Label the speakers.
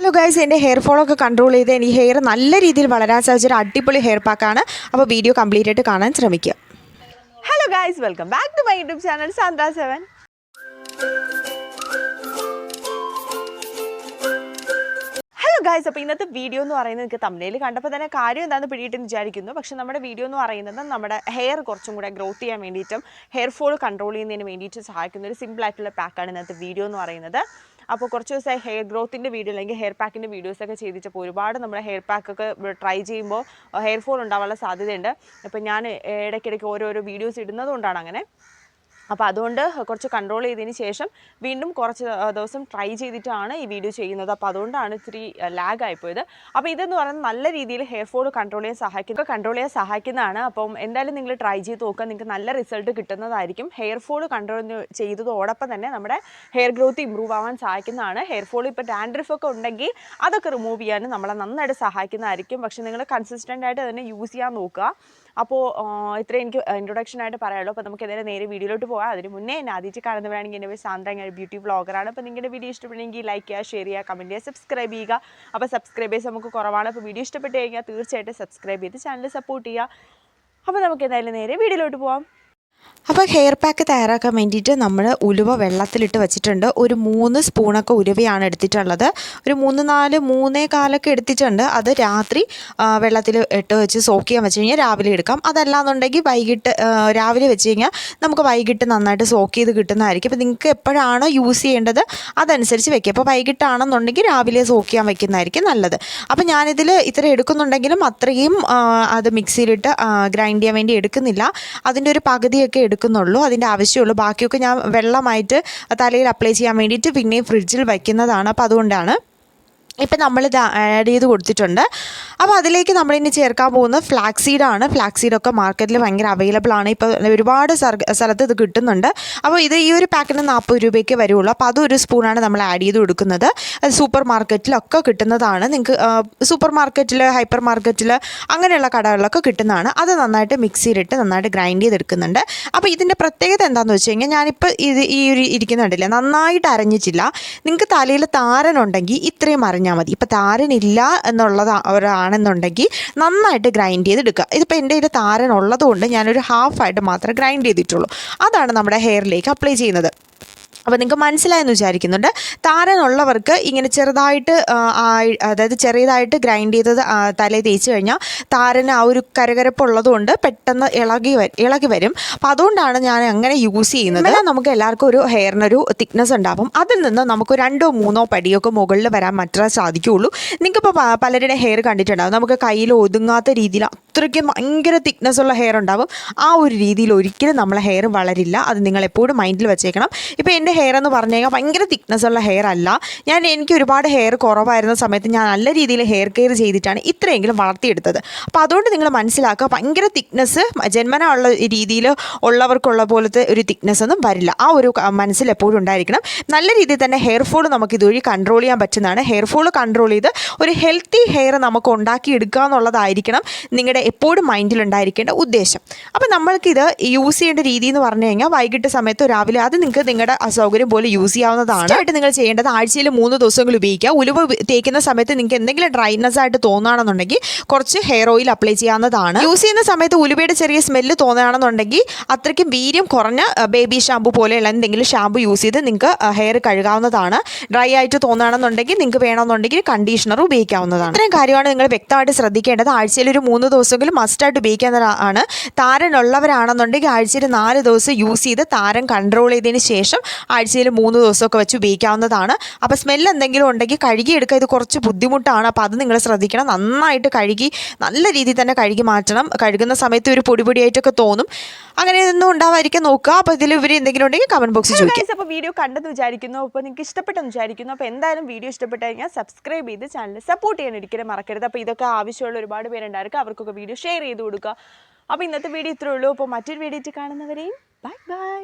Speaker 1: Hello guys, എൻ്റെ hair ഫോളൊക്കെ control ചെയ്ത് എനിക്ക് ഹെയർ നല്ല രീതിയിൽ വളരാൻ സാധിച്ചൊരു അടിപൊളി ഹെയർ പാക്കാണ്. അപ്പോൾ വീഡിയോ കംപ്ലീറ്റ് ആയിട്ട് കാണാൻ ശ്രമിക്കുക.
Speaker 2: Hello guys, welcome back to my YouTube channel സാന്ദ്ര7. ഹലോ ഗൈസ്, അപ്പോൾ ഇന്നത്തെ വീഡിയോ എന്ന് പറയുന്നത് നിങ്ങൾക്ക് തമ്മിൽ കണ്ടപ്പോൾ തന്നെ കാര്യം എന്താണെന്ന് പിടിയിട്ടെന്ന് വിചാരിക്കുന്നു. പക്ഷേ നമ്മുടെ വീഡിയോ എന്ന് പറയുന്നത് നമ്മുടെ ഹെയർ കുറച്ചും കൂടെ ഗ്രോത്ത് ചെയ്യാൻ വേണ്ടിയിട്ടും ഹെയർ ഫോൾ കൺട്രോൾ ചെയ്യുന്നതിന് വേണ്ടിയിട്ട് സഹായിക്കുന്ന ഒരു സിമ്പിളായിട്ടുള്ള പാക്കാണ് ഇന്നത്തെ വീഡിയോ എന്ന് പറയുന്നത്. അപ്പോൾ കുറച്ച് ദിവസമായി ഹെയർ ഗ്രോത്തിൻ്റെ വീഡിയോ അല്ലെങ്കിൽ ഹെയർ പാക്കിൻ്റെ വീഡിയോസൊക്കെ ചെയ്തിട്ടപ്പോൾ ഒരുപാട് നമ്മുടെ ഹെയർ പാക്കൊക്കെ ട്രൈ ചെയ്യുമ്പോൾ ഹെയർ ഫോൾ ഉണ്ടാവാനുള്ള സാധ്യതയുണ്ട്. അപ്പോൾ ഞാൻ ഇടയ്ക്കിടയ്ക്ക് ഓരോരോ വീഡിയോസ് ഇടുന്നത് കൊണ്ടാണ് അങ്ങനെ. അപ്പോൾ അതുകൊണ്ട് കുറച്ച് കൺട്രോൾ ചെയ്തതിന് ശേഷം വീണ്ടും കുറച്ച് ദിവസം ട്രൈ ചെയ്തിട്ടാണ് ഈ വീഡിയോ ചെയ്യുന്നത്. അപ്പോൾ അതുകൊണ്ടാണ് ഇത്തിരി ലാഗായിപ്പോയത്. അപ്പോൾ ഇതെന്ന് പറയുന്നത് നല്ല രീതിയിൽ ഹെയർ ഫോൾ കൺട്രോൾ ചെയ്യാൻ സഹായിക്കുന്നതാണ്. അപ്പം എന്തായാലും നിങ്ങൾ ട്രൈ ചെയ്ത് നോക്കുക, നിങ്ങൾക്ക് നല്ല റിസൾട്ട് കിട്ടുന്നതായിരിക്കും. ഹെയർ ഫോൾ കൺട്രോൾ ചെയ്തതോടൊപ്പം തന്നെ നമ്മുടെ ഹെയർ ഗ്രോത്ത് ഇമ്പ്രൂവ് ആവാൻ സഹായിക്കുന്നതാണ്. ഹെയർ ഫോൾ ഇപ്പോൾ ഡാൻഡ്രഫൊക്കെ ഉണ്ടെങ്കിൽ അതൊക്കെ റിമൂവ് ചെയ്യാൻ നമ്മളെ നന്നായിട്ട് സഹായിക്കുന്നതായിരിക്കും. പക്ഷേ നിങ്ങൾ കൺസിസ്റ്റൻ്റ് ആയിട്ട് തന്നെ യൂസ് ചെയ്യാൻ നോക്കുക. അപ്പോൾ ഇത്രയും എനിക്ക് ഇൻട്രൊഡക്ഷനായിട്ട് പറയാമല്ലോ. അപ്പോൾ നമുക്ക് എന്തായാലും നേരെ വീഡിയോയിലോട്ട് പോകാം. അതിന് മുന്നേ എന്നെ ആദ്യമായിട്ട് കാണുന്നവരാണെങ്കിൽ എൻ്റെ പേര് സാന്ദ്ര, ഞാൻ ബ്യൂട്ടി വ്ളോഗറാണ്. അപ്പോൾ നിങ്ങളുടെ വീഡിയോ ഇഷ്ടപ്പെടുന്നെങ്കിൽ ലൈക്ക് ചെയ്യുക, ഷെയർ ചെയ്യുക, കമൻറ്റ് ചെയ്യുക, സബ്സ്ക്രൈബ് ചെയ്യുക. അപ്പോൾ സബ്സ്ക്രൈബേഴ്സ് നമുക്ക് കുറവാണ്. അപ്പോൾ വീഡിയോ ഇഷ്ടപ്പെട്ട് കഴിഞ്ഞാൽ തീർച്ചയായിട്ടും സബ്സ്ക്രൈബ് ചെയ്ത് ചാനൽ സപ്പോർട്ട് ചെയ്യുക. അപ്പോൾ നമുക്ക് എന്തായാലും നേരെ വീഡിയോയിലോട്ട് പോകാം.
Speaker 1: അപ്പോൾ ഹെയർ പാക്ക് തയ്യാറാക്കാൻ വേണ്ടിയിട്ട് നമ്മൾ ഉലുവ വെള്ളത്തിലിട്ട് വെച്ചിട്ടുണ്ട്. ഒരു 3 സ്പൂണൊക്കെ ഉലുവയാണ് എടുത്തിട്ടുള്ളത്. ഒരു 3-4 എടുത്തിട്ടുണ്ട്. അത് രാത്രി വെള്ളത്തിൽ ഇട്ട് വെച്ച് സോക്ക് ചെയ്യാൻ വെച്ച് കഴിഞ്ഞാൽ രാവിലെ എടുക്കാം. അതല്ലാന്നുണ്ടെങ്കിൽ വൈകിട്ട് രാവിലെ വെച്ച് കഴിഞ്ഞാൽ നമുക്ക് വൈകിട്ട് നന്നായിട്ട് സോക്ക് ചെയ്ത് കിട്ടുന്നതായിരിക്കും. അപ്പോൾ നിങ്ങൾക്ക് എപ്പോഴാണോ യൂസ് ചെയ്യേണ്ടത് അതനുസരിച്ച് വെക്കുക. അപ്പോൾ വൈകിട്ടാണെന്നുണ്ടെങ്കിൽ രാവിലെ സോക്ക് ചെയ്യാൻ വെക്കുന്നതായിരിക്കും നല്ലത്. അപ്പോൾ ഞാനിതിൽ ഇത്ര എടുക്കുന്നുണ്ടെങ്കിലും അത്രയും അത് മിക്സിയിലിട്ട് ഗ്രൈൻഡ് ചെയ്യാൻ വേണ്ടി എടുക്കുന്നില്ല. അതിൻ്റെ ഒരു പകുതിയൊക്കെ എടുക്കുന്നുള്ളൂ, അതിൻ്റെ ആവശ്യമുള്ളൂ. ബാക്കിയൊക്കെ ഞാൻ വെള്ളമായിട്ട് തലയിൽ അപ്ലൈ ചെയ്യാൻ വേണ്ടിയിട്ട് പിന്നെയും ഫ്രിഡ്ജിൽ വയ്ക്കുന്നതാണ്. അപ്പോൾ അതുകൊണ്ടാണ് ഇപ്പം നമ്മളിത് ആഡ് ചെയ്ത് കൊടുത്തിട്ടുണ്ട്. അപ്പോൾ അതിലേക്ക് നമ്മളിനി ചേർക്കാൻ പോകുന്നത് ഫ്ലാക്സ് സീഡാണ്. ഫ്ലാക്സ് സീഡൊക്കെ മാർക്കറ്റിൽ ഭയങ്കര അവൈലബിൾ ആണ്. ഇപ്പോൾ ഒരുപാട് സ്ഥലത്ത് ഇത് കിട്ടുന്നുണ്ട്. അപ്പോൾ ഇത് ഈ ഒരു പാക്കിന് 40 രൂപയ്ക്ക് വരുള്ളൂ. അപ്പോൾ അതൊരു സ്പൂണാണ് നമ്മൾ ആഡ് ചെയ്ത് കൊടുക്കുന്നത്. അത് സൂപ്പർ മാർക്കറ്റിലൊക്കെ കിട്ടുന്നതാണ്. നിങ്ങൾക്ക് സൂപ്പർ മാർക്കറ്റിൽ, ഹൈപ്പർ മാർക്കറ്റിൽ അങ്ങനെയുള്ള കടകളിലൊക്കെ കിട്ടുന്നതാണ്. അത് നന്നായിട്ട് മിക്സിയിലിട്ട് നന്നായിട്ട് ഗ്രൈൻഡ് ചെയ്തെടുക്കുന്നുണ്ട്. അപ്പോൾ ഇതിൻ്റെ പ്രത്യേകത എന്താണെന്ന് വെച്ച് കഴിഞ്ഞാൽ ഞാനിപ്പോൾ ഈ ഒരു ഇരിക്കുന്നുണ്ടല്ലേ, നന്നായിട്ട് അരഞ്ഞിട്ടില്ല. നിങ്ങൾക്ക് തലയിൽ താരനുണ്ടെങ്കിൽ ഇത്രയും അരഞ്ഞാൽ മതി. ഇപ്പോൾ താരനില്ല എന്നുള്ളതാണെന്നുണ്ടെങ്കിൽ നന്നായിട്ട് ഗ്രൈൻഡ് ചെയ്തെടുക്കുക. ഇതിപ്പോൾ എൻ്റെ കയ്യിൽ താരനുള്ളത് കൊണ്ട് ഞാനൊരു ഹാഫായിട്ട് മാത്രമേ ഗ്രൈൻഡ് ചെയ്തിട്ടുള്ളൂ. അതാണ് നമ്മുടെ ഹെയറിലേക്ക് അപ്ലൈ ചെയ്യുന്നത്. അപ്പോൾ നിങ്ങൾക്ക് മനസ്സിലായെന്ന് വിചാരിക്കുന്നുണ്ട്. താരനുള്ളവർക്ക് ഇങ്ങനെ ചെറുതായിട്ട് അതായത് ചെറിയതായിട്ട് ഗ്രൈൻഡ് ചെയ്തത് തലയിൽ തേച്ച് കഴിഞ്ഞാൽ താരന് ആ ഒരു കരകരപ്പുള്ളത് കൊണ്ട് പെട്ടെന്ന് ഇളകി വരും. അപ്പോൾ അതുകൊണ്ടാണ് ഞാൻ അങ്ങനെ യൂസ് ചെയ്യുന്നത്. നമുക്ക് എല്ലാവർക്കും ഒരു ഹെയറിനൊരു തിക്നെസ് ഉണ്ടാകും. അതിൽ നിന്ന് നമുക്ക് 2-3 പടിയൊക്കെ മുകളിൽ വരാൻ മാത്രമേ സാധിക്കുകയുള്ളൂ. നിങ്ങൾക്കിപ്പോൾ പലരുടെ ഹെയർ കണ്ടിട്ടുണ്ടാകും, നമുക്ക് കയ്യിൽ ഒതുങ്ങാത്ത രീതിയിൽ അത്രയ്ക്കും ഭയങ്കര തിക്നെസ് ഉള്ള ഹെയർ ഉണ്ടാകും. ആ ഒരു രീതിയിൽ ഒരിക്കലും നമ്മളെ ഹെയർ വളരില്ല. അത് നിങ്ങൾ എപ്പോഴും മൈൻഡിൽ വെച്ചേക്കണം. ഇപ്പോൾ എൻ്റെ ഹെയർ എന്ന് പറഞ്ഞു കഴിഞ്ഞാൽ ഭയങ്കര തിക്നെസ് ഉള്ള ഹെയർ അല്ല. എനിക്ക് ഒരുപാട് ഹെയർ കുറവായിരുന്ന സമയത്ത് ഞാൻ നല്ല രീതിയിൽ ഹെയർ കെയർ ചെയ്തിട്ടാണ് ഇത്രയെങ്കിലും വളർത്തിയെടുത്തത്. അപ്പോൾ അതുകൊണ്ട് നിങ്ങൾ മനസ്സിലാക്കുക, ഭയങ്കര തിക്നെസ് ജന്മന ഉള്ള രീതിയിൽ ഉള്ളവർക്കുള്ള പോലത്തെ ഒരു തിക്നെസ് ഒന്നും വരില്ല. ആ ഒരു മനസ്സിൽ എപ്പോഴും ഉണ്ടായിരിക്കണം. നല്ല രീതിയിൽ തന്നെ ഹെയർ ഫോൾ നമുക്ക് ഇതുവഴി കൺട്രോൾ ചെയ്യാൻ പറ്റുന്നതാണ്. ഹെയർ ഫോൾ കൺട്രോൾ ചെയ്ത് ഒരു ഹെൽത്തി ഹെയർ നമുക്ക് ഉണ്ടാക്കിയെടുക്കുക എന്നുള്ളതായിരിക്കണം നിങ്ങളുടെ എപ്പോഴും മൈൻഡിലുണ്ടായിരിക്കേണ്ട ഉദ്ദേശം. അപ്പോൾ നമ്മൾക്കിത് യൂസ് ചെയ്യേണ്ട രീതി എന്ന് പറഞ്ഞു കഴിഞ്ഞാൽ വൈകിട്ട് സമയത്തോ രാവിലെ അത് നിങ്ങൾക്ക് നിങ്ങളുടെ അസൗകര്യം പോലെ യൂസ് ചെയ്യാവുന്നതാണ്. ആയിട്ട് നിങ്ങൾ ചെയ്യേണ്ടത് ആഴ്ചയിൽ 3 ദിവസങ്ങൾ ഉപയോഗിക്കുക. ഉലുവ തേക്കുന്ന സമയത്ത് നിങ്ങൾക്ക് എന്തെങ്കിലും ഡ്രൈനെസ് ആയിട്ട് തോന്നുകയാണെന്നുണ്ടെങ്കിൽ കുറച്ച് ഹെയർ ഓയിൽ അപ്ലൈ ചെയ്യാവുന്നതാണ്. യൂസ് ചെയ്യുന്ന സമയത്ത് ഉലുവയുടെ ചെറിയ സ്മെല്ല് തോന്നുകയാണെന്നുണ്ടെങ്കിൽ അത്രയ്ക്കും വീര്യം കുറഞ്ഞ ബേബി ഷാമ്പു പോലെയുള്ള എന്തെങ്കിലും ഷാമ്പു യൂസ് ചെയ്ത് നിങ്ങൾക്ക് ഹെയർ കഴുകാവുന്നതാണ്. ഡ്രൈ ആയിട്ട് തോന്നുകയാണെന്നുണ്ടെങ്കിൽ നിങ്ങൾക്ക് വേണമെന്നുണ്ടെങ്കിൽ കണ്ടീഷണർ ഉപയോഗിക്കാവുന്നതാണ്. ഇത്രയും കാര്യമാണ് നിങ്ങൾ വ്യക്തമായിട്ട് ശ്രദ്ധിക്കേണ്ടത്. ആഴ്ചയിൽ ഒരു 3 ദിവസമെങ്കിലും മസ്റ്റായിട്ട് ഉപയോഗിക്കാവുന്നതാണ്. താരനുള്ളവരാണെന്നുണ്ടെങ്കിൽ ആഴ്ചയിൽ 4 ദിവസം യൂസ് ചെയ്ത് താരൻ കൺട്രോൾ ചെയ്തതിന് ശേഷം ആഴ്ചയിൽ 3 ദിവസമൊക്കെ വെച്ച് ഉപയോഗിക്കാവുന്നതാണ്. അപ്പോൾ സ്മെല്ല് എന്തെങ്കിലും ഉണ്ടെങ്കിൽ കഴുകിയെടുക്കുക. ഇത് കുറച്ച് ബുദ്ധിമുട്ടാണ്. അപ്പോൾ അത് നിങ്ങൾ ശ്രദ്ധിക്കണം. നന്നായിട്ട് കഴുകി നല്ല രീതിയിൽ തന്നെ കഴുകി മാറ്റണം. കഴുകുന്ന സമയത്ത് ഒരു പൊടിയായിട്ടൊക്കെ തോന്നും. അങ്ങനെയൊന്നും ഉണ്ടാവാതിരിക്കാൻ നോക്കുക. അപ്പോൾ ഇതിൽ എന്തെങ്കിലും ഉണ്ടെങ്കിൽ കമൻറ്റ് ബോക്സിൽ ചോദിക്കാം.
Speaker 2: അപ്പോൾ വീഡിയോ കണ്ടെന്ന് വിചാരിക്കുന്നു. അപ്പോൾ നിങ്ങൾക്ക് ഇഷ്ടപ്പെട്ടെന്ന് വിചാരിക്കുന്നു. അപ്പോൾ എന്തായാലും വീഡിയോ ഇഷ്ടപ്പെട്ട് കഴിഞ്ഞാൽ സബ്സ്ക്രൈബ് ചെയ്ത് ചാനൽ സപ്പോർട്ട് ചെയ്യാൻ ഒരിക്കലും മറക്കരുത്. അപ്പോൾ ഇതൊക്കെ ആവശ്യമുള്ള ഒരുപാട് പേരുണ്ടായിരിക്കും. അവർക്കൊക്കെ വീഡിയോ ഷെയർ ചെയ്ത് കൊടുക്കുക. അപ്പോൾ ഇന്നത്തെ വീഡിയോ ഇത്രയേ ഉള്ളൂ. അപ്പോൾ മറ്റൊരു വീഡിയോ കാണുന്നവരെയും ബൈ ബൈ.